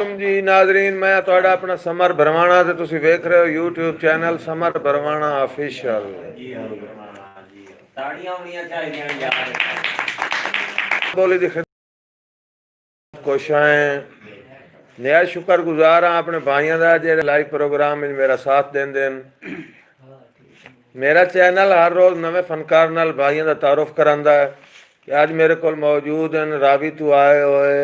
जी नाजरीन, मैं ਤੁਹਾਡਾ अपना समर भरवाना ਤੇ ਤੁਸੀਂ ਵੇਖ ਰਹੇ ਹੋ YouTube ਚੈਨਲ समर भरवाना ऑफिशियल। जी हाँ भरवाना जी, ताड़ियां होनियां चाहिए यार। बोली दी खिदमत कोशाएं नया शुक्रगुजार हाँ अपने भाइयों का जेडे लाइव प्रोग्राम में मेरा साथ देंदे न। मेरा चैनल हर रोज़ नवे फनकार नाल भाइयों का तारुफ करांदा है कि आज मेरे को मौजूद हैं रावी तो आए हुए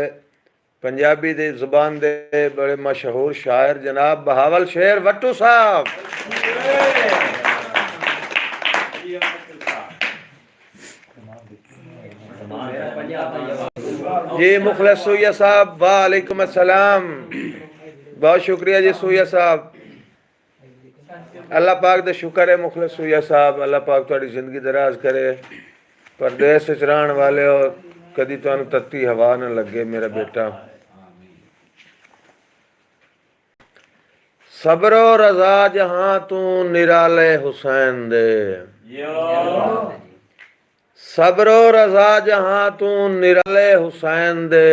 पंजाबी दी जुबान दे बड़े मशहूर शायर जनाब बहावल शेर वट्टू साहब जी। मुखलिस सुइया साहब वालेकुम अस्सलाम, बहुत शुक्रिया जी सुइया साहब। अल्लाह पाक दे शुक्र है मुखलिस सुइया साहब, अल्लाह पाक थोड़ी जिंदगी दराज करे। परदेस च रहण वाले हो, कदी तुहानू तत्ती हवा न लगे मेरा बेटा। सबरो रजा जहां तू निराले हुसैन दे, सबरो रजा जहां तू निराले हुसैन दे,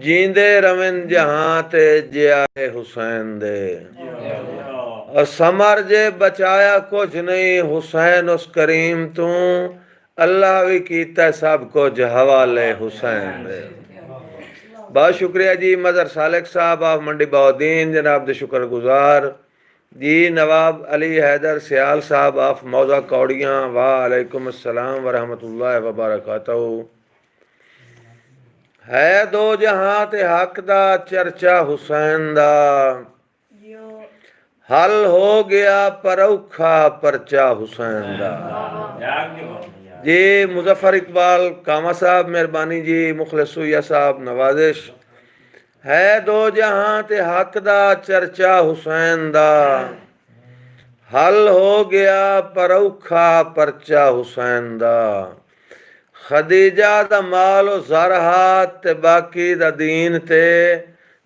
जींदे रवन जहां ते जियाए हुसैन दे। और समर जे बचाया कुछ नहीं हुसैन उस करीम तू, अल्लाह भी कीता सब कुछ हवाले हुसैन दे। बहुत शुक्रिया जी मजर सालिक साहब आप मंडी बहाउद्दीन जनाब दे शुक्रगुजार जी। नवाब अली हैदर सियाल साहब आप मौजा कौड़ियाँ वालेकुम अस्सलाम वरहमतुल्लाहि वबरकातहू। है दो जहां ते हक दा चर्चा हुसैन दा, हल हो गया पर औखा परचा हुसैन दा जी। मुजफ्फर इकबाल कामा साहब मेहरबानी जी। मुखलिस सुइया साहब नवाजिश। है दो जहां ते हक दा चर्चा हुसैन दा, हल हो गया पर औखा परचा हुसैन दा। खदीजा दा माल ज़रहा ते बाकी दा दीन ते,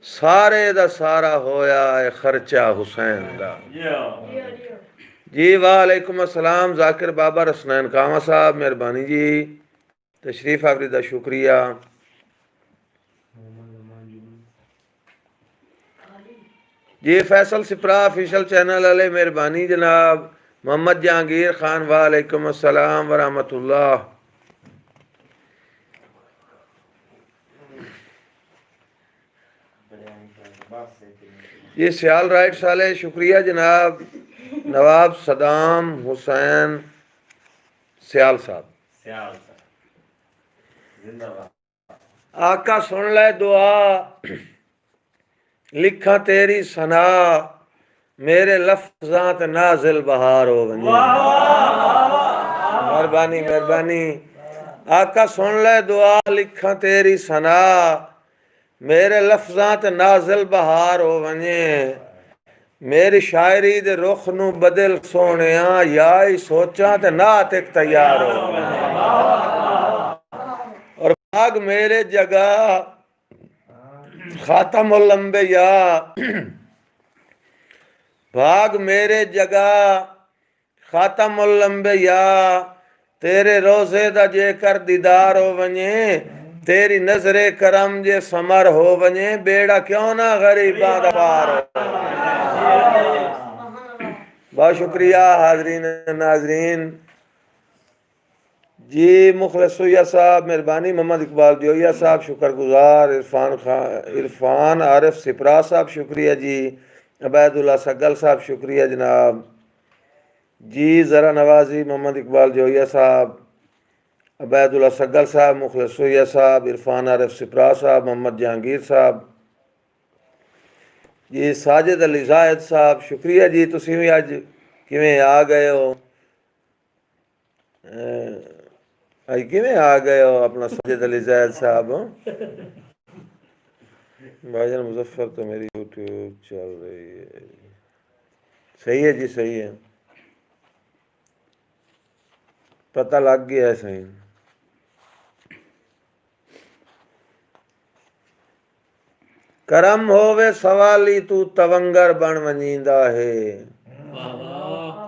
सारे दा सारा होया है खर्चा हुसैन दा जी। वालेकुम अस्सलाम जाकिर बाबा रसनैन कामा साहब मेहरबानी जी, तशरीफ आवरी दा शुक्रिया जी। फैसल सिपरा ऑफिशियल चैनल वाले मेहरबानी जनाब। मोहम्मद जहांगीर खान वालेकुम अस्सलाम वरहमतुल्लाह। ये सियाल राइट्स वाले शुक्रिया जनाब नवाब सदाम हुसैन सियाल साहब। आका सुन ले दुआ लिखा तेरी सना, मेरे लफ्जात नाजिल बहार हो बनी। मेहरबानी मेहरबानी। आका सुन ले दुआ लिखा तेरी सना, मेरे लफ्जात नाजिल बहार हो वने। मेरी शायरी दे रुख नू बदल सोहणिया, या ही सोचा ते नात एक तैयार हो। और भाग मेरे जगह खातमुल अंबिया, भाग मेरे जगह खातमुल अंबिया, तेरे रोजे दा जेकर दीदार हो वने, तेरी नजरे करम जे समर हो वने, बेड़ा क्यों ना गरीबां दा पार हो। बहुत शुक्रिया हाजरीन नाजरीन जी। मुखलिस सुइया साहब मेहरबानी। मोहम्मद इकबाल दियोया साहब शुक्रगुजार। इरफान आरिफ सिपरा साहब शुक्रिया जी। अबैदुल्ला सगल साहब शुक्रिया जनाब जी। ज़रा नवाजी मोहम्मद इकबाल दियोया साहब, अबैदुल्ला सगल साहब, मुखलिस सुइया साहब, इरफान आरिफ सिपरा साहब, मोहम्मद जहांगीर साहब जी। साजिद अली जायद साहब शुक्रिया जी। तुसीं भी अज किवें आ गए हो, अज किवें आ गए हो अपना साजिद अली जायद साहब। भाईजान मुजफ्फर तो मेरी यूट्यूब चल रही है। सही है जी सही है, पता लग गया है सही। करम होवे सवाली तू तवंगर बन वनींदा है,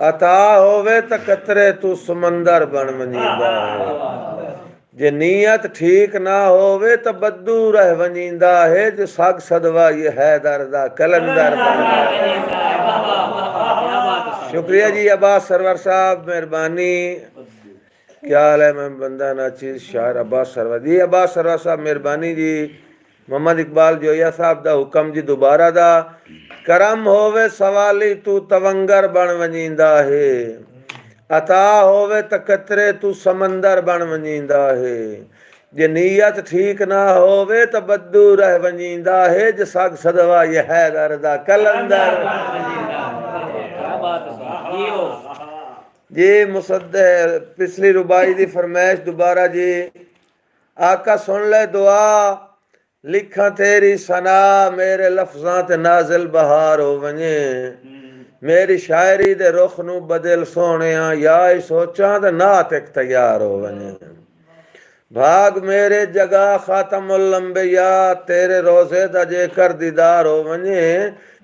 अता होवे त कतरे तू समंदर बन वनींदा है। जे नीयत ठीक ना होवे तो बद्दू रह वंजींदा है जो साग सदवा ये हैदर दा कलंदर शुक्रिया जी अब्बास सरवर साहब मेहरबानी क्या हाल है मैं बंदा नाचीज शायर अब्बास सरवर जी अब्बास सरवर साहब मेहरबानी जी मोहम्मद इकबाल जोया साहब दा हुक्म जी दोबारा दा करम होवे सवाली तू तवंगर बन वंजींदा है अता होवे त कतरे तू समंदर बन वंजींदा है जे नीयत ठीक ना होवे त बद्दू रह वंजींदा है जे साग सदवा ये हैदर दा कलंदर जी मुसद्दे पिछली रुबाई दी फरमाइश दोबारा जी आका सुन ले दुआ लिखा तेरी सना मेरे लफ्जां ते नाजिल बहार हो वने मेरी शायरी दे रुख नू बदल सोहणिया या सोचा ते नात एक तैयार हो वने भाग मेरे जगह खातमुल अंबिया तेरे रोजे दा जेकर दीदार हो वने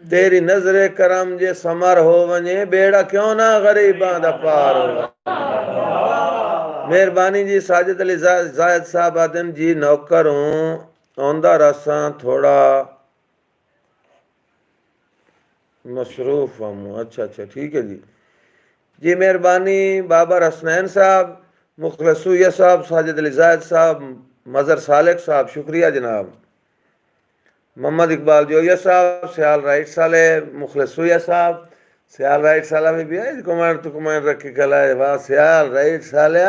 तेरी नजरे करम जे समर हो वने बेड़ा क्यों ना गरीबां दा पार हो मेहरबानी जी साजिद अली जायद साहब आदम जी नौकर हूँ औंदा रसा थोड़ा मसरूफ हूँ अच्छा अच्छा ठीक है जी मेहरबानी बाबर हसनैन साहब मुखलसूया साहब साजिद अली जायद साहब मज़र सालेक साहब शुक्रिया जनाब मोहम्मद इकबाल जोया साहब सियाल राइट साले मुखलसूया साहब सियाल राइट साला में भी है कमांड तो कमांड रख के कला है वाह सियाल राइट साले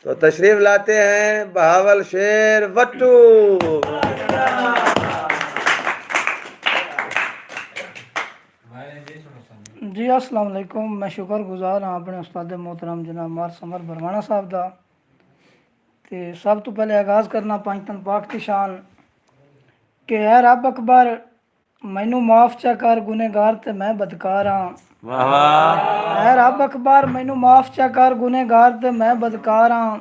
तो तशरीफ लाते हैं बहावल शेर वट्टू जी अस्सलाम वालेकुम मैं शुक्रगुजार हाँ अपने उस्ताद मोहतरम जनाब मार समर बरवाना साहब का ते सब तो पहले आगाज़ करना पंजतन पाक की शान कि है रब अकबर मैनू माफ़ चा कर गुनेगार ते मैं बदकार हाँ है रब अकबर मैनू माफ़ चा कर गुनेगार ते मैं बदकार हाँ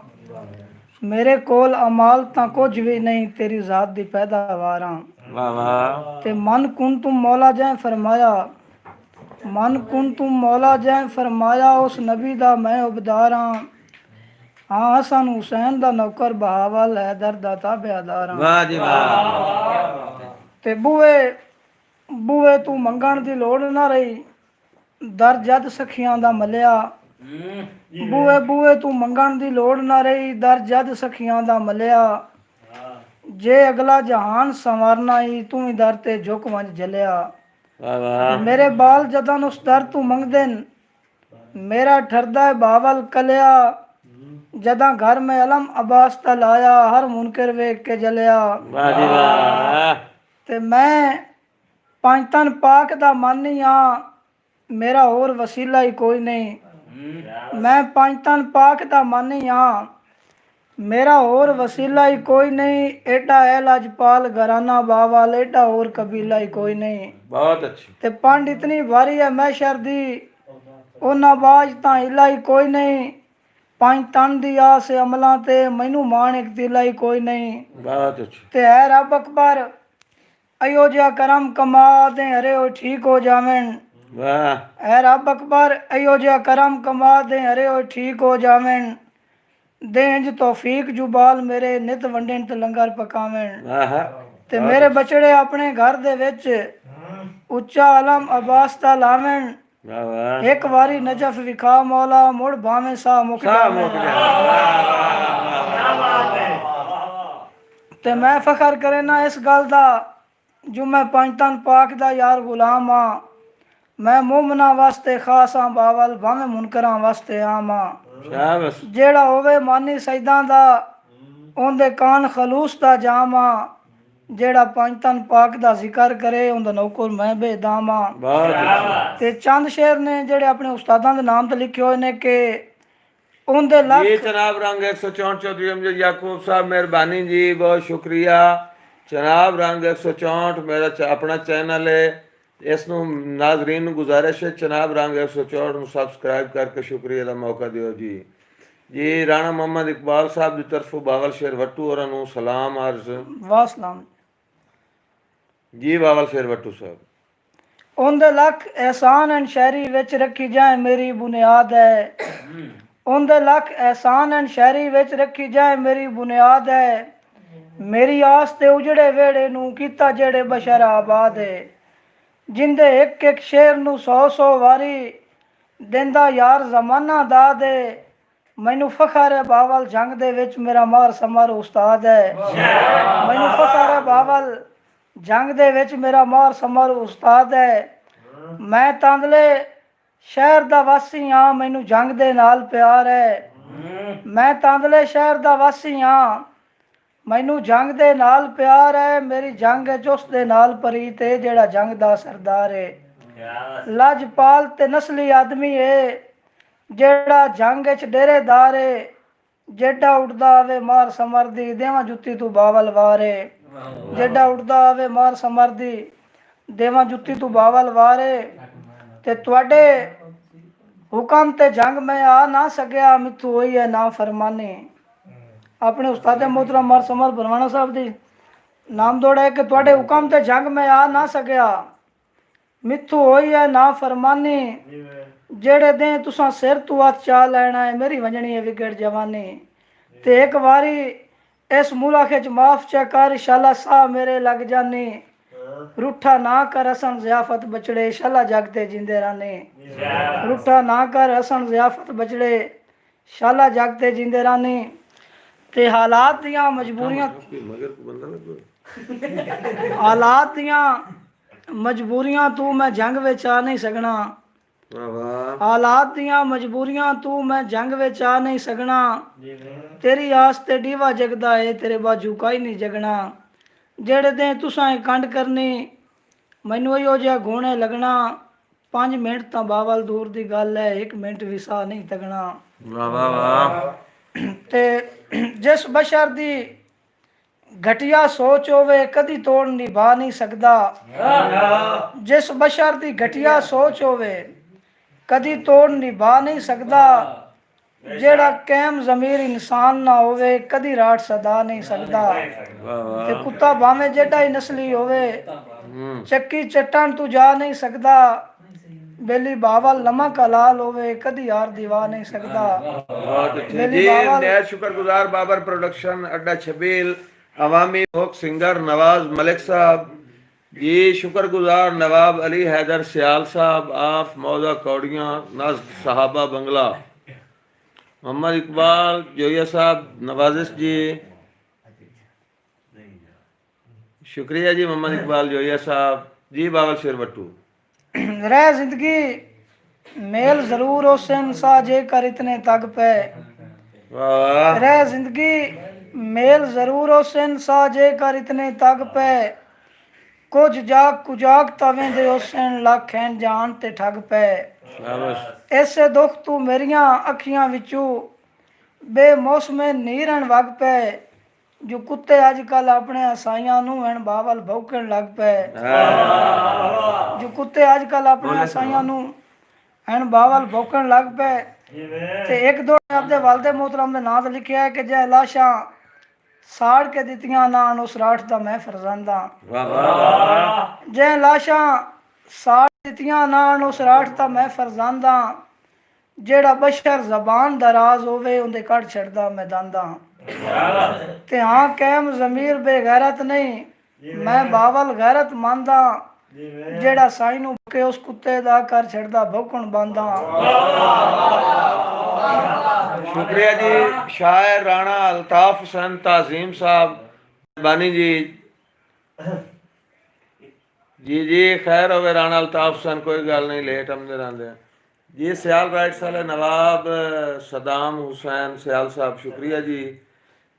मेरे कोल अमाल तां कुछ भी नहीं तेरी ज़ात दी पैदावार हाँ ते मन कुन तुम मौला जै फरमाया मन कुन तुम मौला जै फरमाया उस नबी दा मैं उबदार हाँ हाँ हसन हुसैन दा नौकर बहावल हैदर दा ताबेदार हाँ ते बूए बूए तू मंगण दी लोड़ ना रही दर जद सखियां दा मलिया बूए बूए तू मंगण दी लोड़ ना रही दर जद सखियां दा मलिया जे अगला जहान संवारना ही तू ही दर ते झुक वंज जलिया मेरे बाल जदन उस दर तू मंगदेन मेरा ठरदा है बावल कलिया जदा घर में अलम अब्बास तल आया हर मुनकर वेख के जलिया ते मैं पंजतन पाक दा मानी हाँ मेरा और वसीला ही कोई नहीं मैं पंजतन पाक दा मानी हाँ मेरा और वसीला ही कोई नहीं एडा है लाजपाल घराना बावल एडा और कबीला ही कोई नहीं बहुत अच्छी ते पंड इतनी भारी है मैशर दी उन्ना बाज तां हिला ही कोई नहीं पंज तन दी आस अमलां ते मैनू मान एक दिला ही कोई नहीं बहुत अच्छी ते है रब अकबर अयो जिहा करम कमा दे हरे ओ ठीक हो जावेन वाह है रब अकबर अयो जिहा करम कमा दे हरे ओ ठीक हो जावेन दे इंज तौफीक जुबाल मेरे नित वंडन ते लंगर पकावेन ते मेरे बचड़े अपने घर दे विच उच्चा अलम अब्बास दा लावेन एक वारी नजफ विखा मौला मुड़ भावे सा मुक ते मैं फखर करे ना इस गल दा जो मैं पंजतन पाक दा यार गुलाम हाँ मैं मुमना वास्ते खास हाँ बावल भावे मुनकरां वास्ते आम हाँ जेड़ा होवे मानी सईदां दा ओंदे कान खलूस दा जाम हाँ जेड़ा पंजतन पाक दा जिक्र करे उंदा नौकर मैं बेदाम हाँ ते चंद शेर ने जेड़े अपने उस्तादां दे नाम ते लिखे हुए ने कि उंदे ये लख जनाब रंग 164 चौधरी अमजद याकूब साहब मेहरबानी जी बहुत शुक्रिया जनाब रंग 164 मेरा अपना चैनल है इसनू नाजरीन नू गुजारिश है जनाब रंग 164 नू सब्सक्राइब करके शुक्रिया का मौका दियो जी जी राणा मोहम्मद इकबाल साहब की तरफों बावल शेर वट्टू और सलाम अर्ज वासलाम जी बावल शेर वट्टू साहब ਉਹਦੇ ਲੱਖ ਅਹਿਸਾਨ ਐਨ ਸ਼ਹਿਰੀ ਵਿੱਚ ਰੱਖੀ ਜਾਏ ਮੇਰੀ ਬੁਨਿਆਦ ਹੈ। ਉਹਦੇ ਲੱਖ ਅਹਿਸਾਨ ਐਨ ਸ਼ਹਿਰੀ ਵਿੱਚ ਰੱਖੀ ਜਾਏ ਮੇਰੀ ਬੁਨਿਆਦ ਹੈ। ਮੇਰੀ ਆਸ ਤੇ ਉਜੜੇ ਵੇੜੇ ਨੂੰ ਕੀਤਾ ਜਿਹੜੇ ਬਸ਼ਰ ਆਬਾਦ ਹੈ। ਜਿੰਦੇ ਇੱਕ ਇੱਕ ਸ਼ੇਰ ਨੂੰ 100 ਵਾਰੀ ਦਿੰਦਾ ਯਾਰ ਜ਼ਮਾਨਾ ਦਾ ਦੇ। ਮੈਨੂੰ ਫਖਰ ਹੈ ਬਾਵਲ ਜੰਗ ਦੇ ਵਿੱਚ ਮੇਰਾ ਮਾਰ ਸਮਰ ਉਸਤਾਦ ਹੈ। ਮੈਨੂੰ ਫਖਰ ਹੈ ਬਾਵਲ ਜੰਗ ਦੇ ਵਿੱਚ ਮੇਰਾ ਮਾਰ ਸਮਰ ਉਸਤਾਦ ਹੈ। ਮੈਂ ਤਾਂਦਲੇ ਸ਼ਹਿਰ ਦਾ ਵਾਸੀ ਹਾਂ ਮੈਨੂੰ ਜੰਗ ਦੇ ਨਾਲ ਪਿਆਰ ਹੈ। ਮੈਂ ਤਾਂਦਲੇ ਸ਼ਹਿਰ ਦਾ ਵਾਸੀ ਹਾਂ ਮੈਨੂੰ ਜੰਗ ਦੇ ਨਾਲ ਪਿਆਰ ਹੈ। ਮੇਰੀ ਜੰਗ ਹੈ ਉਸ ਦੇ ਨਾਲ ਪ੍ਰੀਤ ਹੈ ਜਿਹੜਾ ਜੰਗ ਦਾ ਸਰਦਾਰ ਹੈ। ਲਾਜਪਾਲ ਤੇ ਨਸਲੀ ਆਦਮੀ ਹੈ ਜਿਹੜਾ ਜੰਗ ਵਿੱਚ ਡੇਰੇਦਾਰ ਹੈ। ਜਿਹੜਾ ਉੱਡਦਾ ਆਵੇ ਮਾਰ ਸਮਰ ਦੀ ਦੇਵਾਂ ਜੁੱਤੀ ਤੂੰ ਬਾਵਲ ਵਾਰੇ। ਜਿਹੜਾ ਉੱਡਦਾ ਆਵੇ ਮਾਰ ਸਮਰ ਦੀ ਦੇਵਾਂ ਜੁੱਤੀ ਤੂੰ ਬਾਵਲ ਵਾਰੇ। ਤੇ ਤੁਹਾਡੇ ਹੁਕਮ ਤੇ ਜੰਗ ਮੈਂ ਆ ਨਾ ਸਕਿਆ ਮਿੱਥੂ ਹੋਈ ਹੈ ਨਾ ਫਰਮਾਨੀ। ਆਪਣੇ ਉਸਤਾਦ मोहतरम मार समर भरवाना साहब ਦੀ ਨਾਮ ਦੋੜਾ ਹੈ ਕਿ ਤੁਹਾਡੇ ਹੁਕਮ ਤੇ ਜੰਗ ਮੈਂ ਆ ਨਾ ਸਕਿਆ ਮਿੱਥੂ ਹੋਈ ਹੈ ਨਾ ਫਰਮਾਨੀ। ਜਿਹੜੇ ਦੇ ਤੁਸਾਂ ਸਿਰ ਤੂੰ ਹੱਥ ਚਾ ਲੈਣਾ ਹੈ ਮੇਰੀ ਵੰਜਣੀ ਹੈ ਵਿਗੜ ਜਵਾਨੀ। ਤੇ ਇੱਕ ਵਾਰੀ ਇਸ ਮੁਲਾਕੇ ਚ ਮਾਫ ਕਰ ਸ਼ਾਲਾ ਸਾਹ ਮੇਰੇ ਲੱਗ ਜਾਨੀ। रूठा ना कर हसन ज़ियाफत बचड़े शाला जागते जिंदे रहने। रूठा ना कर हसन ज़ियाफत बचड़े शाला जागते जिंदे रहने। ते हालात दियां मजबूरियां हालात दियां मजबूरियां तू मैं जंग विच आ नहीं सकना। हालात दियां मजबूरियां तू मैं जंग विच आ नहीं सकना। तेरी आस ते डीवा जगदा है तेरे बाजू काई नहीं जगना। ਜਿਹੜੇ ਦੇ ਤੁਸਾਂ ਕੰਡ ਕਰਨੀ ਮੈਨੂੰ ਇਹੋ ਜਿਹਾ ਗੋਣੇ ਲੱਗਣਾ। 5 ਮਿੰਟ ਤਾਂ ਬਾਵਲ ਦੂਰ ਦੀ ਗੱਲ ਹੈ 1 ਮਿੰਟ ਵੀ ਸਾਹ ਨਹੀਂ ਤਗਣਾ। ਵਾਹ ਵਾਹ ਵਾਹ। ਤੇ ਜਿਸ ਬਸ਼ਰ ਦੀ ਘਟੀਆ ਸੋਚ ਹੋਵੇ ਕਦੀ ਤੋੜ ਨਿਭਾ ਨਹੀਂ ਸਕਦਾ। ਜਿਸ ਬਸ਼ਰ ਦੀ ਘਟੀਆ ਸੋਚ ਹੋਵੇ ਕਦੀ ਤੋੜ ਨਿਭਾ ਨਹੀਂ ਸਕਦਾ। ਜਿਹੜਾ ਕਾਇਮ ਜ਼ਮੀਰ ਇਨਸਾਨ ਨਾ ਹੋਵੇ ਕਦੀ ਰਾਟ ਸਦਾ ਨਹੀਂ ਸਕਦਾ। ਤੇ ਕੁੱਤਾ ਭਾਵੇਂ ਜਿਹੜਾ ਹੀ ਨਸਲੀ ਹੋਵੇ ਚੱਕੀ ਚੱਟਣ ਤੂੰ ਜਾ ਨਹੀਂ ਸਕਦਾ। ਬੇਲੀ ਬਾਵਲ ਨਮਕ ਹਲਾਲ ਹੋਵੇ ਕਦੀ ਯਾਰ ਦੀਵਾ ਨਹੀਂ ਸਕਦਾ। जी नया शुक्रगुजार बाबर प्रोडक्शन अड्डा छबील अवामी फोक सिंगर नवाज मलिक साहब जी। शुक्रगुजार नवाब अली हैदर सियाल साहब आफ मौजा कौड़ियाँ नज सहाबा बंगला। मोहम्मद इकबाल जोया साहब नवाजिश जी शुक्रिया जी। मोहम्मद इकबाल जोया साहब जी बावल शेरवट्टू। रह जिंदगी मेल जरूर हुसैन सा जे कर इतने तग पे। रह जिंदगी मेल जरूर हुसैन सा जे कर इतने तग पे। कुछ जाग कुजाग तवें दे हुसैन लख हैं जान ते ठग पे। ऐसे दुख तू मेरियां अखियां विचू बेमौसमे नीरन वग पे। जो कुत्ते अजकल अपने हसाइयां नू हन बावल भौंकण लग पे। जो कुत्ते अजकल अपने हसाइयां नू हन बावल भौंकण लग पे। ते एक दो ने अपने वालदे मोहतरम दे नां ते लिखिया है कि जै लाशां साड़ के दित्तियां ना उस राठ दा मैं फरजंदा। जै लाशां साड़ दित्तियां ना उस राठ दा मैं फरजंदा। जेड़ा बशर जबान दराज होवे उंदे कट छड़दा मैं दांदा। ते हाँ कैम जमीर बेगैरत नहीं मैं बावल गैरत मानदा। जेड़ा साई नू के उस कुत्ते दा कर छड़दा भौंकण बांदा। शुक्रिया जी। शायर राणा अल्ताफ हुसैन ताजीम साहब बानी जी जी जी खैर होवे राणा अल्ताफ हुसैन कोई गल नहीं लेट आमदे रहंदे जी। सियाल राइट्स वाले नवाब सदाम हुसैन सियाल साहब शुक्रिया जी।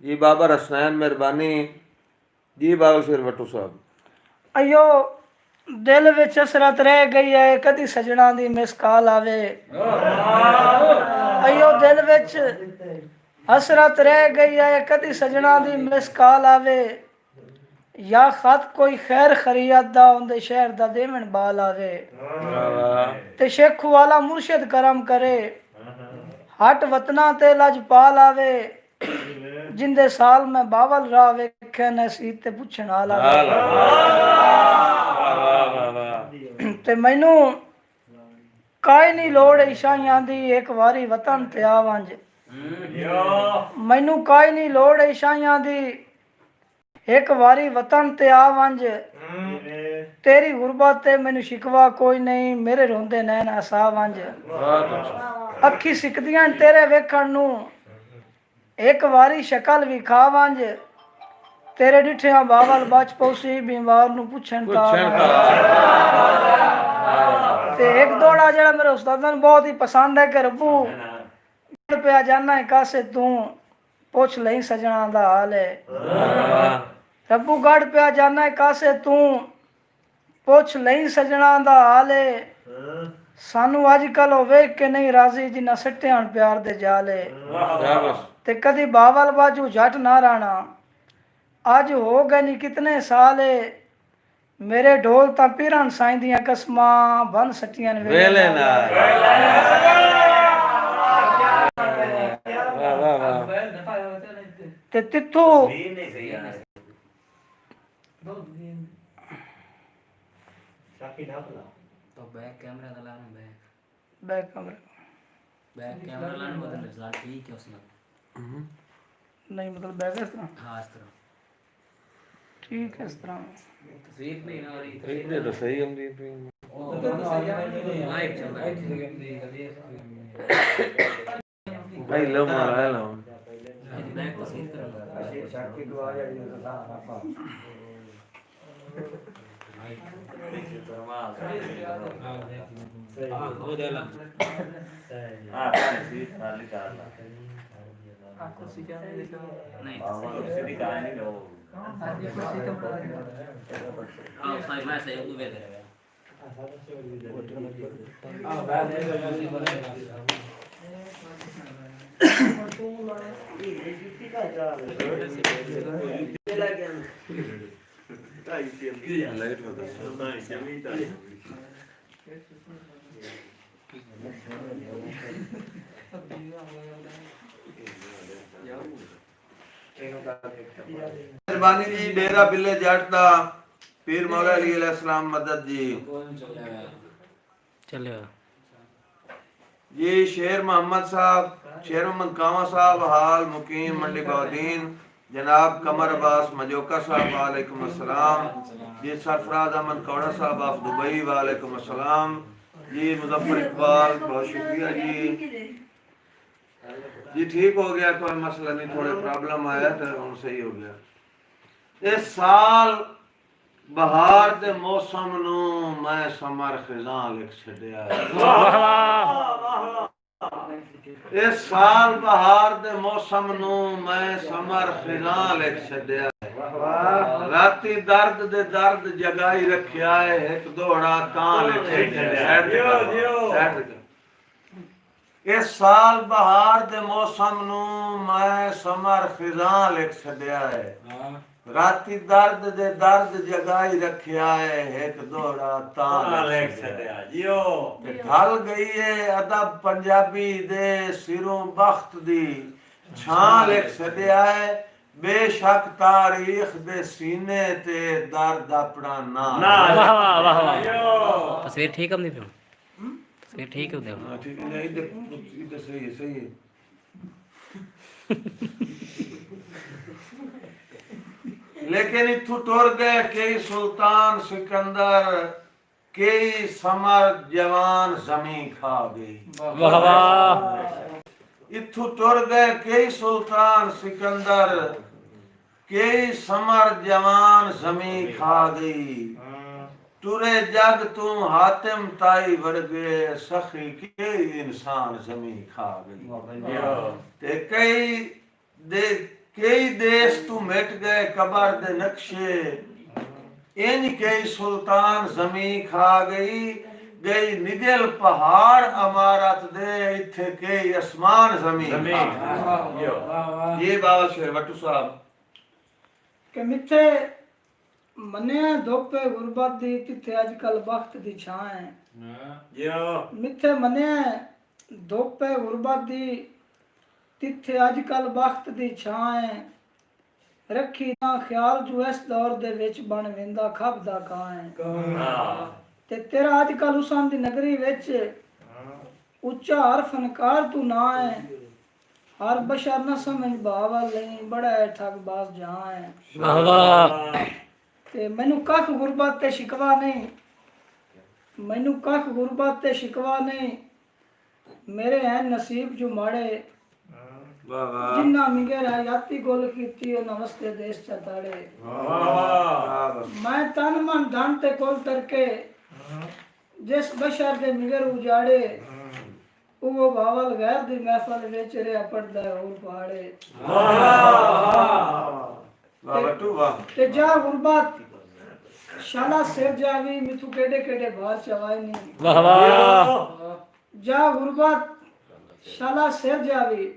जी बाबर हसनैन मेहरबानी जी। बावल शेरवट्टू साहब अयो दिल विच हसरत रह गई है कदी सजना दी मिस कॉल आवे। अयो दिल विच हसरत रह गई है कदी सजना दी मिस कॉल आवे। या खत कोई खैर खरियत दा उंदे शहर दा देवन बाल आवे। ते शेखू वाला मुर्शिद करम करे हट वतना ते लजपाल आवे। जिंदे साल में बावल राह वेखे नसीब ते पुछण आला। ਤੇ ਮੈਨੂੰ ਕਾਈ ਨਹੀਂ ਲੋੜ ਈਸ਼ਾਈਆਂ ਦੀ ਇੱਕ ਵਾਰੀ ਵਤਨ ਤੇ ਆ ਵੰਜ ਮੈਨੂੰ ਕਾਈ ਨਹੀਂ ਲੋੜ ਈਸ਼ਾਈਆਂ ਦੀ ਇੱਕ ਵਾਰੀ ਵਤਨ ਤੇ ਆ ਵੰਜ तेरी गुरबत ते मैनू शिकवा कोई नहीं मेरे रोंदे नैन हसा वंज अखी सिकदियां तेरे वेखण नू एक वारी शक्ल विखा वंज तेरे डिठिया बावल बच पौसी बीमार नू पुछण का ते एक दौड़ा जड़ा मेरे उस्तादां नू बहुत ही पसंद है कि रब्बू पे जाना है कासे तू पुछ लई सजना दा हाल है रब्बू गढ़ पे जाना है कासे तू पुछ नहीं सजना दा हाल है सानू अजकल वेख के नहीं राजी जिन्ना सट्टे प्यार दे जाले ते कदी बावल बाजू झट ना राणा अज हो गए नी कितने साल मेरे ढोल ता पीरन साईं दियां कसमां बन सटियां वेले ना ते तिथों तो बैक कैमरा लाना बैक कमरे कैमरा लाना बदल रिजल्ट ठीक है उसमें नहीं मतलब बैक इस तरह हाँ इस तरह ठीक है इस तरह तस्वीर नहीं ना और इतने तो सही हम दी थी लाइव चल रहा है भाई लो मारा लो बैक तस्वीर करो मेहरबानी जी डेरा बिल्ले जट दा पीर मौला अली अलैहि सलाम मदद जी चलो जी शेर मोहम्मद साहब शेर मोहम्मद कामा साहब हाल मुकीम मंडी बौदीन जनाब कमर अब्बास मजोका साहब वालेकुम अस्सलाम जी सरफराज अहमद कौड़ा साहब ऑफ दुबई वालेकुम अस्सलाम जी मुजफ्फर इकबाल बहुत शुक्रिया जी ठीक हो गया कोई मसला नहीं थोड़े प्रॉब्लम आया तो हम सही हो गया इस साल बहार दे मौसम नू मैं समर खिजां लिख छड़िया इस साल बहार दे मौसम नू मैं समर खिजां लिख छड़िया राती दर्द दे दर्द जगाई रखिया है एक दौड़ा तां लिख छड़िया इस साल बहार दे मौसम नू मैं समर खिजां लिख छड़िया है राती दर्द दे दर्द जगाई रखिया है एक दौड़ा तां लिख छड़िया जियो ढल गई है अदब पंजाबी दे सिरों बख्त दी छां लिख छड़िया है बेशक तारीख दे सीने ते दर्द अपना ना तस्वीर ठीक हम नहीं पे तस्वीर ठीक है उधर हां ठीक है इधर सही है लेकिन इथु टुर गए कई सुल्तान सिकंदर कई समर जवान जमी खा गई वाह वाह इथु टुर गए कई सुल्तान सिकंदर कई समर जवान जमी खा गई टुरे जग तू हातिम ताई वर्गे सखी के इंसान जमी खा गई ते कई देश तू मिट गए कबर दे नक्शे इंज कई सुल्तान जमी खा गई निगल पहाड़ अमारत दे इथे कई आसमान जमी ये बाबा शेर भट्टू साहब कि मिथे मने धोपे गुरबत दी तिथे अजकल वक्त दी छां है मिथे मने धोपे गुरबत दी तिथे अजकल वक्त दी छां है रखी ना ख्याल जो इस दौर दे विच बन वेंदा खबदा कां है ਤੇ ਤੇਰਾ ਅੱਜ ਕੱਲ ਉਸਾਂ ਦੀ ਨਗਰੀ ਵਿੱਚ ਉੱਚਾ ਹਰ ਫਨਕਾਰ ਤੂੰ ਨਾ ਹੈ ਹਰ ਬਸ਼ਰ ਨਾ ਸਮਝ ਬਾਵਾ ਲਈ ਬੜਾ ਹੈ ਠੱਗ ਬਾਸ ਜਹਾਂ ਹੈ ਵਾਹ ਵਾਹ ਤੇ ਮੈਨੂੰ ਕੱਖ ਗੁਰਬਤ ਤੇ ਸ਼ਿਕਵਾ ਨਹੀਂ ਮੈਨੂੰ ਕੱਖ ਗੁਰਬਤ ਤੇ ਸ਼ਿਕਵਾ ਨਹੀਂ ਮੇਰੇ ਹੈ ਨਸੀਬ ਜੋ ਮਾੜੇ ਵਾਹ ਵਾਹ ਜਿੰਨਾ ਮਿੰਗਰ ਹੈ ਯਾਤੀ ਗੋਲ ਕੀਤੀ ਉਹ ਨਮਸਤੇ ਦੇਸ਼ ਚਤਾੜੇ ਵਾਹ ਮੈਂ ਤਨ ਮਨ ਧਨ ਤੇ ਕੋਲ ਤਰਕੇ ਜਿਸ ਬਸ਼ਰ ਦੇ ਮਿੰਗਰ ਉਜਾੜੇ ਉਹ ਬਾਵਲ ਗੈਰ ਦੀ ਮਹਿਫਲ ਵਿੱਚ ਰਿਆ ਪੜਦਾ ਹੋਰ ਪਹਾੜੇ ਵਾਹ ਬਟੂ ਵਾਹ ਤੇ ਜਾ ਗੁਰਬਤ ਸ਼ਾਲਾ ਸਿਰ ਜਾਵੀ ਮਿੱਥੂ ਕਿਹੜੇ ਕਿਹੜੇ ਬਾਹਰ ਚਵਾਏ ਨਹੀਂ ਵਾਹ ਵਾਹ ਜਾ ਗੁਰਬਤ ਸ਼ਾਲਾ ਸਿਰ ਜਾਵੀ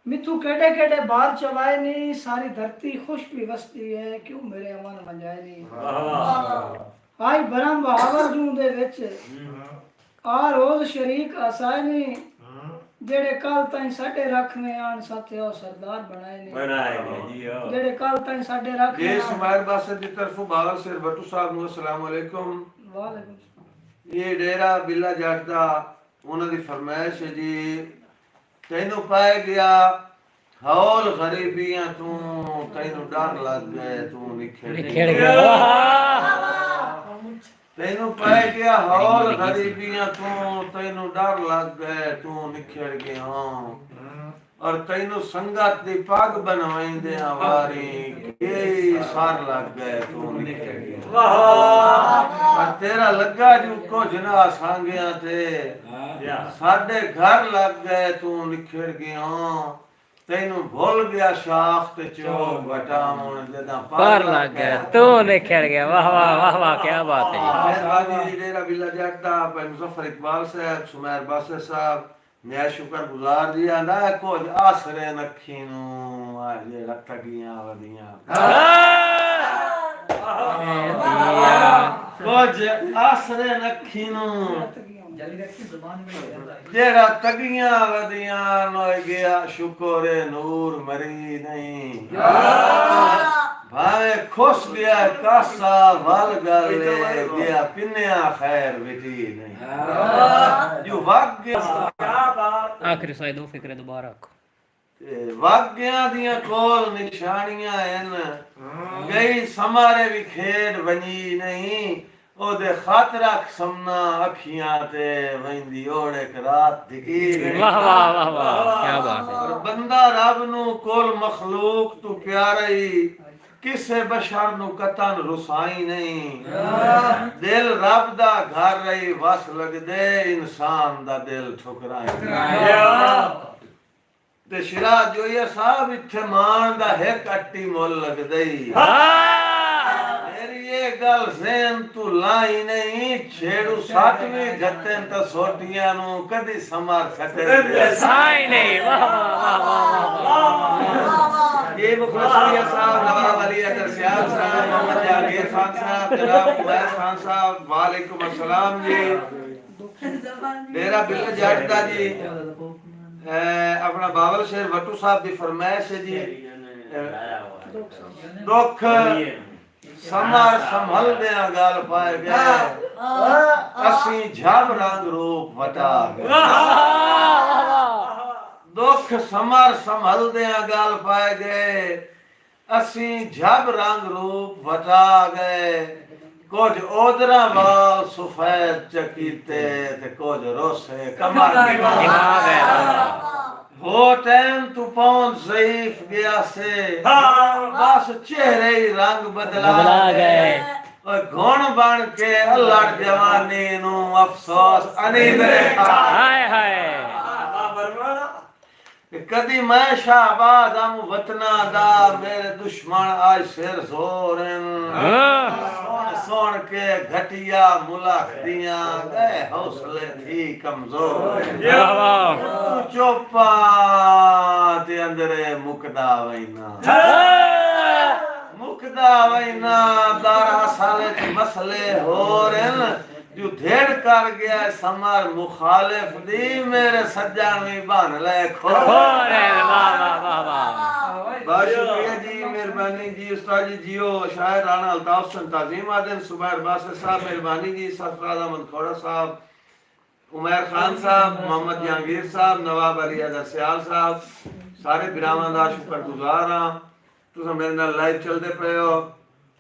मिथु केड़े केड़े बार चवाए नहीं सारी धरती खुश भी वसती है क्यों मेरे अमन मंजाए नहीं आई भरम बहावर जूं दे विच आ रोज शरीक आसाए नहीं जेड़े कल ताई साडे रखवे आन साथे ओ सरदार बनाए नहीं जेड़े कल ताई साडे रखवे ये सुमाइर बासत की तरफ बावल शेर भट्टू साहब नु अस्सलाम वालेकुम वालेकुम सलाम ये डेरा बिल्ला जट दा उन्हां दी फरमाइश है जी तैनू पाए गया हौल गरीबियां तू तैनू डर लग गए तू निखड़ खेल गया तैनू पाए गया हौल गरीबियां तू तैनू डर लग गए तू निखड़ गया और तैनू संगत दी पग बनवाइंदे वारी के सार लग गए तू निखड़ गया और तेरा लगा जू कुछ ना सांगिया थे साडे घर लग गए तू निखड़ गया तैनू भूल गया शाख ते चौक बटावन जदा पार लग गया तू निखड़ गया वाह वाह वाह वाह क्या बात है मेहरबानी जी डेरा बिल्ला जट दा भाई मुजफ्फर इकबाल साहब सुमैर बासर साहब मैं शुक्र गुजार जी आंदा कुछ आसरे नखी नू आ जेड़ा तगियां वदियां कुछ आसरे नखी नू जेड़ा तगियां वदियां नो गया शुक्र नूर मरी नहीं भावे खुश गया कासा वल गले गया पिन्या खैर बेटी नहीं जो वग गया आखिरी साइड दो फिक्रे दोबारा रखो वाग्यां दियां कोल निशानियां हैं गई समारे भी खेड बनी नहीं ओदे खातरा समना अखियां ते वंदी ओड़े रात दिखी वाह वाह वाह वाह क्या बात है और बंदा रब नु कोल मखलूक तू प्यारी किसे बशर नु कतन रुसाई नहीं दिल रब दा घर रही वस लगदे इंसान दा दिल ठुकराई ते शिरा जोया साहब इत्थे मान दा एक अट्टी मोल लगदई मेरी ये गल ज़हन तू लाई नहीं छेड़ू सातवीं जत्तें त सोटियां नु कदी समार सके साई नहीं वाह वाह वाह वाह ये मुखलसिया साहब नवाब अली अदर सियाल साहब मोहम्मद जहांगीर खान साहब जनाब उमैर खान साहब वालेकुम अस्सलाम जी डेरा बिल्ला जट दा जी अपना बावल शेर भट्टू साहब दी फरमाइश है जी दुख समार संभल दे गाल पाए गए असी झब रंग रूप वटा गए दुख समार संभल दे गाल पाए गए असी झब रंग रूप वटा गए कुछ ओदरा वाल सफेद चकीते ते कुछ रोसे कमर वो टाइम तू पहुंच ज़ईफ गया से बस चेहरे ही रंग बदला गए और घुण बन के अल्लाह जवानी नु अफसोस अनींद हाय हाय कदी मैं शाहबाज हम वतना दा मेरे दुश्मन आज सिर जोरन सोन के घटिया मुलाखदियां गए हौसले थी कमजोर चोपा ते अंदरे मुकदा वैना दारा साले के मसले हो रहे जो धेड़ कर गया समार मुखालिफ दी मेरे सज्जन में बन ले खो वाह वाह वाह वाह बहुत शुक्रिया जी, मेहरबानी जी। उस्ताद जी जियो, शायर राणा अल्ताफ हसन ताजीम आदम, सुबैर बासर साहब मेहरबानी जी, सरफराज अहमद खोड़ा साहब, उमैर खान साहब, मोहम्मद जहांगीर साहब, नवाब अली अदर सियाल साहब, सारे बिरावां दा शुक्रगुजार हां। तुसां मेरे नाल लाइव चलदे पए हो।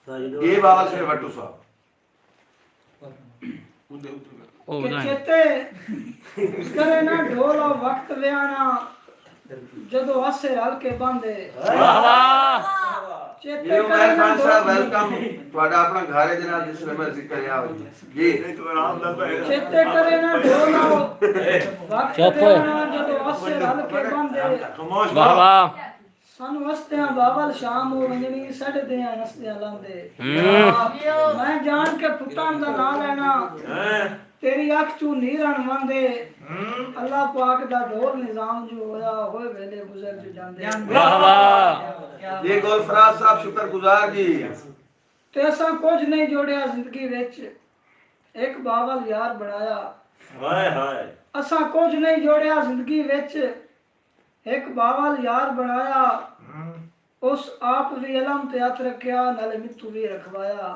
ये बाबा से वट्टू साहब कि चेते करे ना ढोला वक्त व्याना जदों आसे रल के बांधे चेते जी उमैर करे ना खान साहब ढोला वेलकम। ਤੁਹਾਡਾ ਆਪਣਾ ਘਰ ਹੈ जनाब, जिस समय मर्जी करे आओ जी। चेते करे ना ढोला वक्त व्याना जदों आसे रल के बांधे खामोश वाह वाह सानू हस्तियां बावल शाम हो वंजनी साढ़े दियां हस्तियां लांदे मैं जान के पुत्तां दा नाम लेना तेरी अख चू नीरन वंदे अल्लाह पाक दा ढोल निजाम जो होया होए वेले गुजर जो जांदे वाह वाह जी गोलफराज साहब शुक्रगुजार जी। ते असा कुछ नहीं जोड़िया जिंदगी विच एक बावल यार बनाया ਹਾਏ ਹਾਏ असा कुछ नहीं जोड़िया जिंदगी विच एक बावल यार बनाया उस आप भी अलम ते हथ रखिया नाले मित्तू भी रखवाया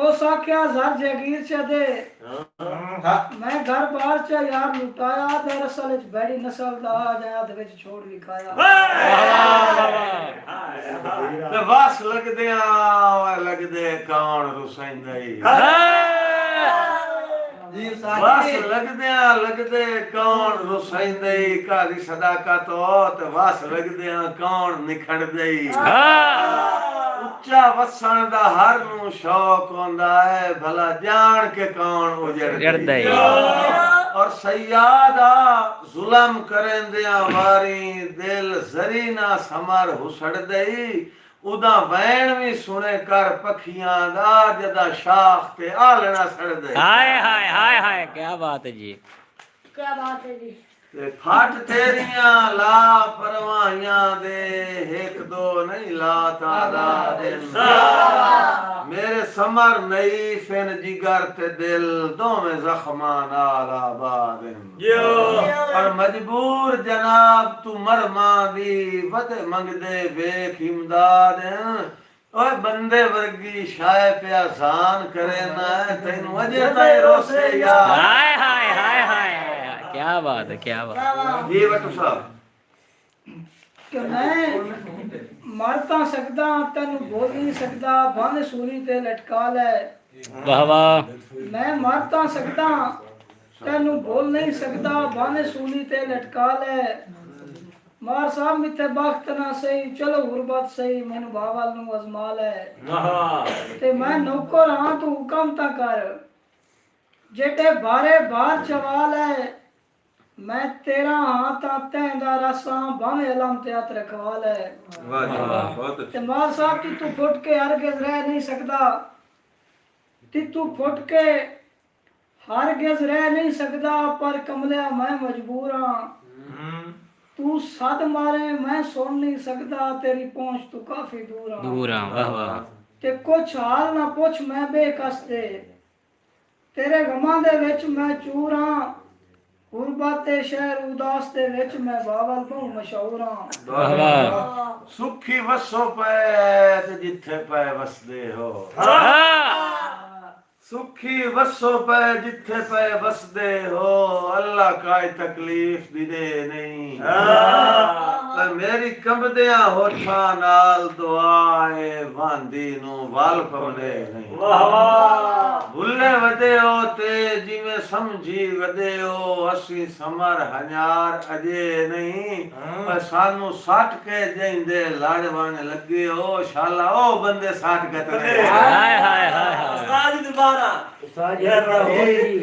उस आख्या जर जगीर च दे मैं घर बाहर च यार लुटाया ते रसल च बैड़ी नस्ल दा जाया ते विच छोड़ भी खाया ते बस लगदे कौन रुसैंदई बस लगदे कौन रुसैंदई काली सदाकत हो ते बस लगदे कौन निखड़दई उच्चा वसन दा हर नू शौक होंदा है भला जान के कौन उजड़दई और सैयादा जुल्म करेंदिया वारी दिल जरी ना समर हुसड़दई उदा वैन भी सुने कर पखियां दा जदा शाख ते आलना सड़दे। हाय हाय हाय हाय क्या बात है जी क्या बात है जी ते फट तेरियां ला परवाहियां दे एक दो नहीं ला तादा दिन मेरे समर नई फिन जिगर ते दिल दोवें जख्मां नाल आबाद और मजबूर जनाब तू मरमा दी वते मंगदे वेख इमदाद ओए बंदे वर्गी शाय पे आसान करे ना तैनू अजे ताई रोसे यार। हाय हाय हाय हाय क्या बात है क्या बात ये वट्टू साहब कि मैं मर तां सकदा तैनू बोल नहीं सकदा बंद सूली ते लटका ले वाह वाह मैं मर तां सकदा तैनू बोल नहीं सकदा बंद सूली ते लटका ले मार साहब मिथे बख्त ना सही चलो गुरबत सही मैनू बावल नू अजमा ले ते मैं नौकर हां तू हुक्म ता कर जेटे बारे बार चवाल है मैं तेरा हां ता तैंदा रसा भावे अलम ते हथ रखवा ले वाह जी वाह बहुत ते मार साहब कि तू फुट के हरगिज रह नहीं सकदा कि तू फुट के हरगिज रह नहीं सकदा पर कमलिया मैं मजबूर हां तू सद मारे मैं सुन नहीं सकदा तेरी पहुंच तू काफी दूर हां दूर हां वाह वाह ते कुछ हाल ना पुछ मैं बेकस दे तेरे गमां दे विच मैं चूर हां गुरबत ते शहर उदास दे विच मैं बावल बहु मशहूर हां वाह वाह सुखी वसो पे ते जिथे पे वसदे हो सुखी वसो पे जिथे पे वसदे हो अल्लाह काई तकलीफ दिदे नहीं पर मेरी कंबदिया होठा नाल दुआए वांदी नु वाल पवने नहीं वाह वाह भुल्ले वदे हो ते जिवें समझी वदे हो असी समर हज़ार अजे नहीं पर सानू सट के जेंदे लड़ वन लगे हो शाला ओ बंदे सट गतरे हाय हाय हाय ਉਸਤਾਦ ਦੀ ਦੁਬਾਰਾ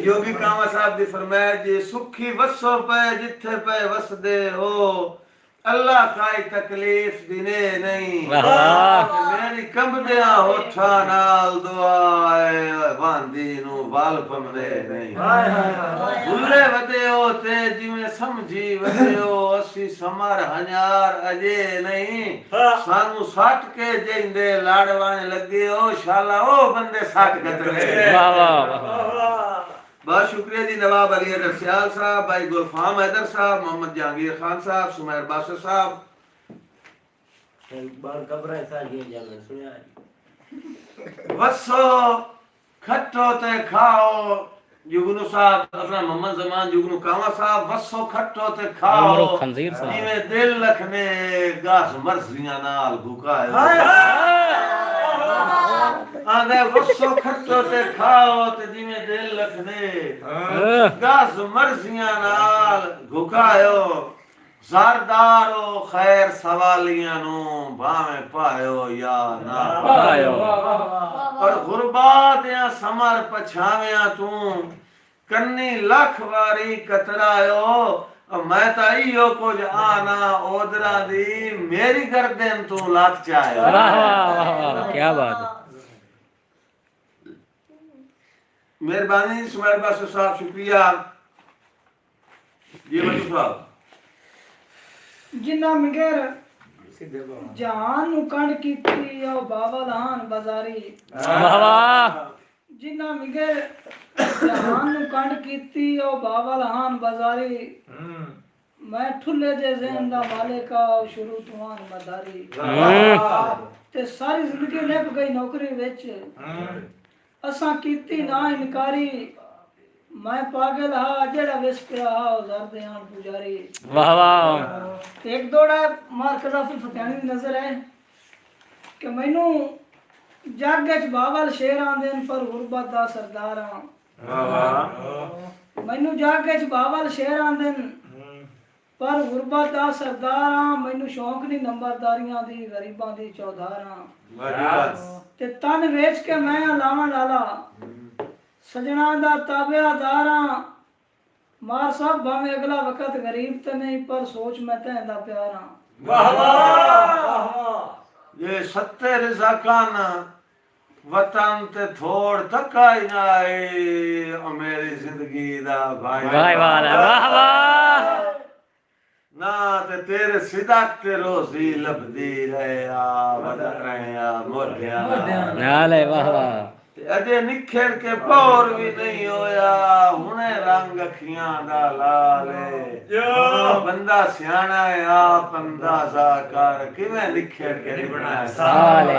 योगी कामा साहब दी फरमाया जी सुखी वसो पे जिथे पे वसदे हो अल्लाह काई तकलीफ दिने नहीं मेरी कंबदिया होठा नाल दुआए वांदी नु वाल पमदे नहीं भुल्ले वदे हो ते जिवें समझी वदे हो असी समर हज़ार अजे नहीं सानू सट के जेंदे लाड़वाने लगे हो शाला ओ बंदे सट गतरे वाह वाह बहुत शुक्रिया जी। नवाब अली अदर सियाल साहब, भाई गुलफाम हैदर साहब, मोहम्मद जहांगीर खान साहब, सुमैर बासर साहब, बाल कब्र सारी जान सुनिया वसो खट्टो ते खाओ जुगनू साहब अपना मोहम्मद जमान जुगनू कावा साहब वसो खट्टो ते खाओ उमरो खंजीर साहब। जिवें दिल लखने गास मर्जियां नाल भुकायो आंदे वसो खट्टो ते खाओ ते जिवें दिल लखने गास मर्जियां नाल भुकायो सरदारो खैर सवालियां नु भावें पायो या ना पायो और गुरबात या समर पछाव्या तू कन्नी लख वारी कतरायो और मैं ता इयो कुछ आना ओदरा दी मेरी गर्दन तू लख चायो वाह वाह वाह वाह क्या बात है। मेहरबानी सुमेर बासु साहब शुक्रिया जी बच्चू साहब जिन्ना मिगर जहान नु कंड कीती ओ बाबा लहान बाजारी वाह वाह जिन्ना मिगर जहान नु कंड कीती ओ बाबा लहान बाजारी मैं ठुल्ले जे ज़हन दा मालिका शुरू तुआन मदारी ते सारी जिंदगी निभ गई नौकरी विच असां कीती ना इनकारी मैं पागल हा जेड़ा विस पिया हा उजार दे आन पुजारी वाह वाह ते एक दौड़ा मार कजाफी फतेहानी दी नजर है कि मैनू जग च बावल शेर आंदे न पर गुरबत दा सरदार हां मैनू जग च बावल शेर आंदे न पर गुरबत दा सरदार हां मैनू शौक नहीं नंबरदारियां दी गरीबां दी चौधार हां ते तन वेच के मैं लावा डाला सजना दा ताबेदार हां मार साहब भावें अगला वक्त गरीब तो नहीं पर सोच मैं तैंदा प्यार हां वाह वाह ये सत्ते रिज़ाकान वतन ते थोड़ तका ही ना आए ओ मेरी जिंदगी दा भाई भाई वाला वाह वाह ना ते तेरे सिदक ते रोजी लभदी रहे आ वदा रहे आ मोढिया नाले वाह वाह अजे निखेड़ के पौर भी नहीं होया हुने रंग अखियां दा लाल बंदा सियाना है आप अंदाजा कर किवें निखेड़ के नहीं बनाया साले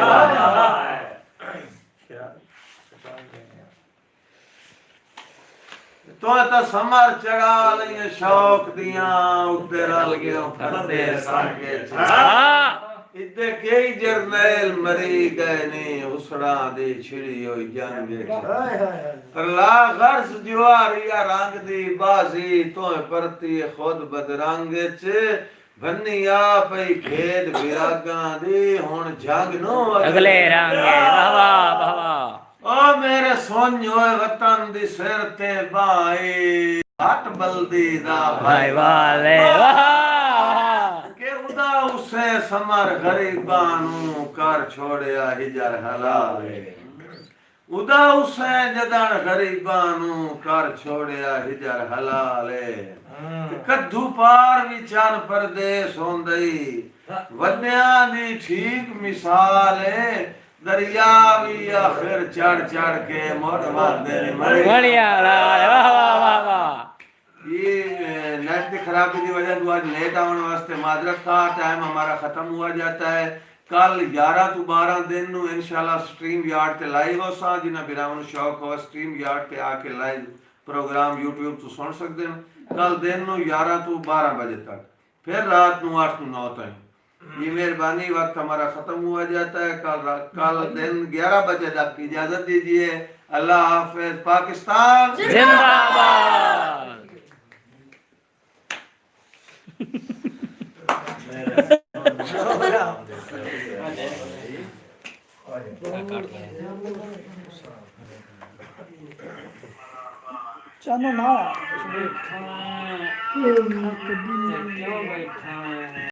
तो समर चढ़ा लई शौक दियां उत्ते रल गयो फरदे साके इदे कई जरनैल मरी गए ने उसड़ा दे छिड़ी होई जंग पर ला गर्ज जुआरिया रंग दी बाजी तो परती खुद बदरंग च भन्निया पई खेद विरागां दी हुन जंग नो अगले रंग वाह वाह वाह वाह ओ मेरे सोन होए वतन दी सिर ते बाई हट बल्दी दा भाई वाले वाह के उदा उसे समर गरीबां नु कर छोड़या हिजर हलाले उदा उसे जदन गरीबां नु कर छोड़या हिजर हलाले कद्दू पार विचार परदेस होंदई वड्यां दी ठीक मिसाल है दरिया भी आखिर चढ़ चढ़ के मोड़ मारदे ने बढ़िया वाह वाह वाह वाह ये नेट की खराबी की वजह से आज लेट आने वास्ते माजरत का टाइम हमारा खत्म हुआ जाता है कल 11 to 12 दिन नु इंशाल्लाह स्ट्रीम यार्ड ते लाइव हो सा जिन्हें बिरावन शौक हो स्ट्रीम यार्ड ते आके लाइव प्रोग्राम यूट्यूब तो सुन सकते हैं कल दिन नु 11 to 12 बजे तक फिर रात नु 8 to 9 तक ये मेहरबानी वक्त हमारा खत्म हुआ जाता है कल दिन 11 बजे तक की इजाजत दीजिए अल्लाह हाफिज पाकिस्तान जिंदाबाद चलो ना